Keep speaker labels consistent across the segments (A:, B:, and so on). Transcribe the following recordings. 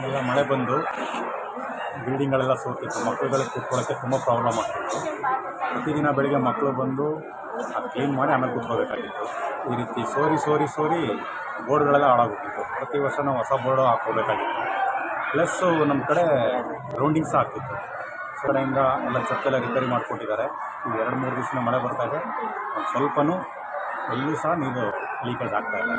A: ಎಲ್ಲ ಮಳೆ ಬಂದು ಬಿಲ್ಡಿಂಗಳೆಲ್ಲ ಸೋತಿತ್ತು, ಮಕ್ಕಳುಗಳಿಗೆ ಕೂತ್ಕೊಳ್ಳೋಕ್ಕೆ ತುಂಬ ಪ್ರಾಬ್ಲಮ್ ಆಗ್ತಿತ್ತು. ಪ್ರತಿದಿನ ಬೆಳಗ್ಗೆ ಮಕ್ಕಳು ಬಂದು ಅದು ಕ್ಲೀನ್ ಮಾಡಿ ಆಮೇಲೆ ಕೂತ್ಕೋಬೇಕಾಗಿತ್ತು. ಈ ರೀತಿ ಸೋರಿ ಬೋರ್ಡ್ಗಳೆಲ್ಲ ಹಾಳಾಗೋಗ್ತಿತ್ತು. ಪ್ರತಿ ವರ್ಷ ನಾವು ಹೊಸ ಬೋರ್ಡು ಹಾಕ್ಕೋಬೇಕಾಗಿತ್ತು. ಪ್ಲಸ್ಸು ನಮ್ಮ ಕಡೆ ಗ್ರೌಂಡಿಂಗ್ಸ್ ಆಗ್ತಿತ್ತು. ಕಡೆಯಿಂದ ಎಲ್ಲ ಛತ್ತೆಲ್ಲ ರಿಪೇರಿ ಮಾಡಿಕೊಟ್ಟಿದ್ದಾರೆ. ಈ 2-3 ದಿವಸ ಮಳೆ ಬರ್ತಾಯಿದೆ, ಸ್ವಲ್ಪನೂ ಎಲ್ಲೂ ಸಹ ನೀರು ಲೀಕೇಜ್ ಆಗ್ತಾಯಿಲ್ಲ.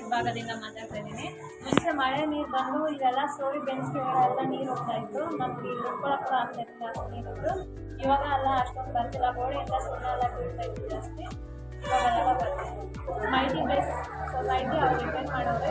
B: ವಿಭಾಗದಿಂದ ಮಾತಾಡ್ತಾ ಇದ್ದೀನಿ. ಮುಂಚೆ ಮಳೆ ನೀರು ಬಂದು ಇವೆಲ್ಲ ಸೋರಿ ಬೆಂಚ್ಗಳೆಲ್ಲ ನೀರು ಹೋಗ್ತಾ ಇತ್ತು. ನಮ್ಗೆ ಇಲ್ಲಿ ಉಳ್ಕೊಳಕ್ಕೆ ಆಗ್ತಾ ಇತ್ತು ಜಾಸ್ತಿ ನೀರಿತ್ತು. ಇವಾಗ ಎಲ್ಲ ಅಷ್ಟೊಂದು ಬರ್ತಿಲ್ಲ. ಗೋಡೆಯಿಂದ ಸುಣ್ಣ ಎಲ್ಲ ಬೀಳ್ತಾ ಇತ್ತು ಜಾಸ್ತಿ. ಇವಾಗೆಲ್ಲ ಬರ್ತಿತ್ತು. ಮಲ್ಟಿ ಬೇಸ್ ಸೊಸೈಟಿ ಅವ್ರು ರಿಪೇರ್ ಮಾಡೋರು